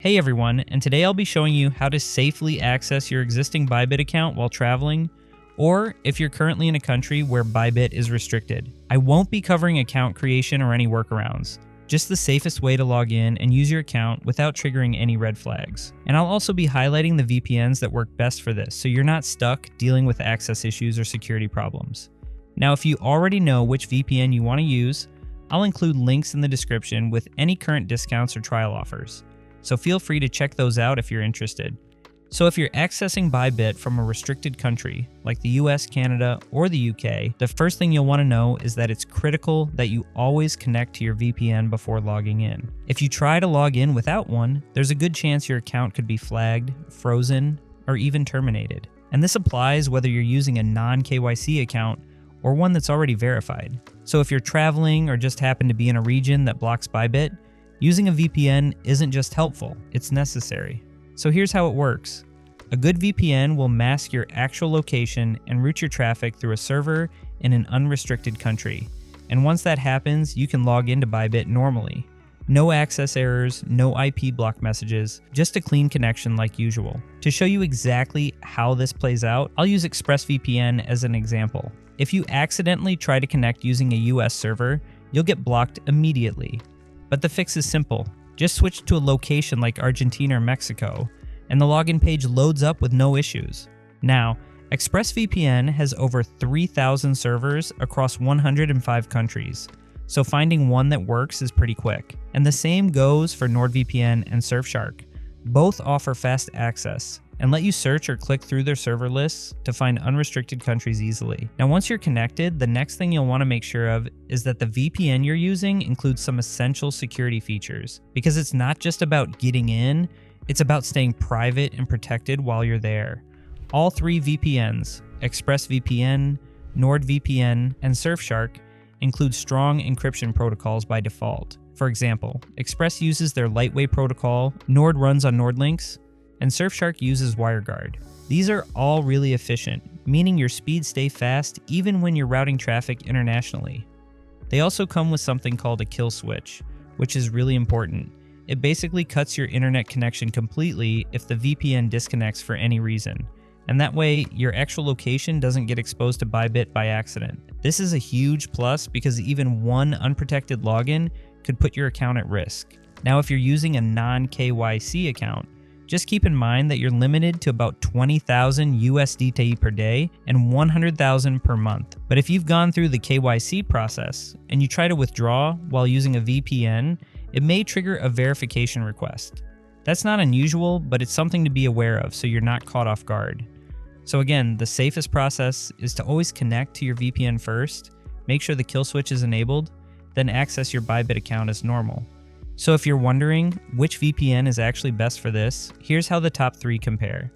Hey everyone, and today I'll be showing you how to safely access your existing Bybit account while traveling, or if you're currently in a country where Bybit is restricted. I won't be covering account creation or any workarounds, just the safest way to log in and use your account without triggering any red flags. And I'll also be highlighting the VPNs that work best for this, so you're not stuck dealing with access issues or security problems. Now, if you already know which VPN you want to use, I'll include links in the description with any current discounts or trial offers. So feel free to check those out if you're interested. So if you're accessing Bybit from a restricted country, like the US, Canada, or the UK, the first thing you'll want to know is that it's critical that you always connect to your VPN before logging in. If you try to log in without one, there's a good chance your account could be flagged, frozen, or even terminated. And this applies whether you're using a non-KYC account or one that's already verified. So if you're traveling or just happen to be in a region that blocks Bybit, using a VPN isn't just helpful, it's necessary. So here's how it works. A good VPN will mask your actual location and route your traffic through a server in an unrestricted country. And once that happens, you can log into Bybit normally. No access errors, no IP block messages, just a clean connection like usual. To show you exactly how this plays out, I'll use ExpressVPN as an example. If you accidentally try to connect using a US server, you'll get blocked immediately. But the fix is simple. Just switch to a location like Argentina or Mexico, and the login page loads up with no issues. Now, ExpressVPN has over 3,000 servers across 105 countries, so finding one that works is pretty quick. And the same goes for NordVPN and Surfshark. Both offer fast access and let you search or click through their server lists to find unrestricted countries easily. Now, once you're connected, the next thing you'll want to make sure of is that the VPN you're using includes some essential security features, because it's not just about getting in, it's about staying private and protected while you're there. All three VPNs, ExpressVPN, NordVPN, and Surfshark, include strong encryption protocols by default. For example, Express uses their lightweight protocol, Nord runs on NordLynx, and Surfshark uses WireGuard. These are all really efficient, meaning your speeds stay fast even when you're routing traffic internationally. They also come with something called a kill switch, which is really important. It basically cuts your internet connection completely if the VPN disconnects for any reason, and that way your actual location doesn't get exposed to Bybit by accident. This is a huge plus because even one unprotected login could put your account at risk. Now, if you're using a non-KYC account, just keep in mind that you're limited to about 20,000 USDT per day and 100,000 per month. But if you've gone through the KYC process and you try to withdraw while using a VPN, it may trigger a verification request. That's not unusual, but it's something to be aware of so you're not caught off guard. So again, the safest process is to always connect to your VPN first, make sure the kill switch is enabled, then access your Bybit account as normal. So if you're wondering which VPN is actually best for this, here's how the top three compare.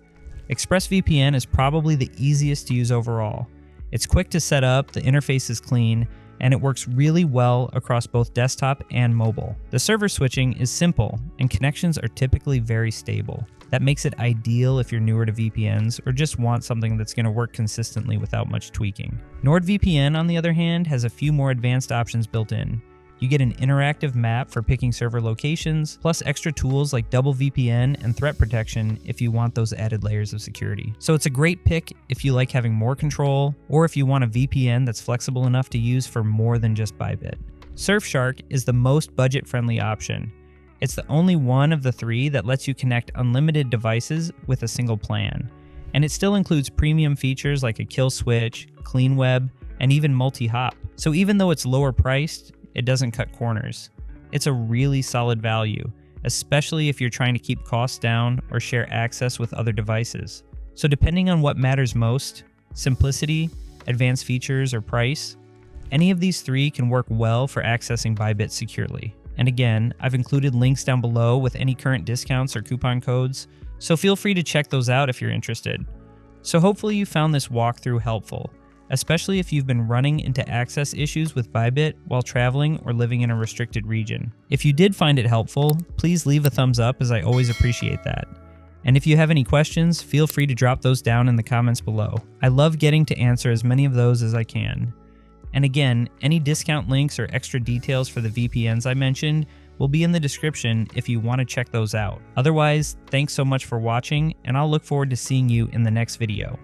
ExpressVPN is probably the easiest to use overall. It's quick to set up, the interface is clean, and it works really well across both desktop and mobile. The server switching is simple, and connections are typically very stable. That makes it ideal if you're newer to VPNs or just want something that's going to work consistently without much tweaking. NordVPN, on the other hand, has a few more advanced options built in. You get an interactive map for picking server locations, plus extra tools like double VPN and threat protection if you want those added layers of security. So it's a great pick if you like having more control, or if you want a VPN that's flexible enough to use for more than just Bybit. Surfshark is the most budget-friendly option. It's the only one of the three that lets you connect unlimited devices with a single plan. And it still includes premium features like a kill switch, clean web, and even multi-hop. So even though it's lower priced, it doesn't cut corners. It's a really solid value, especially if you're trying to keep costs down or share access with other devices. So depending on what matters most, simplicity, advanced features, or price, any of these three can work well for accessing Bybit securely. And again, I've included links down below with any current discounts or coupon codes, so feel free to check those out if you're interested. So hopefully you found this walkthrough helpful, especially if you've been running into access issues with Bybit while traveling or living in a restricted region. If you did find it helpful, please leave a thumbs up, as I always appreciate that. And if you have any questions, feel free to drop those down in the comments below. I love getting to answer as many of those as I can. And again, any discount links or extra details for the VPNs I mentioned will will be in the description if you want to check those out. Otherwise, thanks so much for watching, and I'll look forward to seeing you in the next video.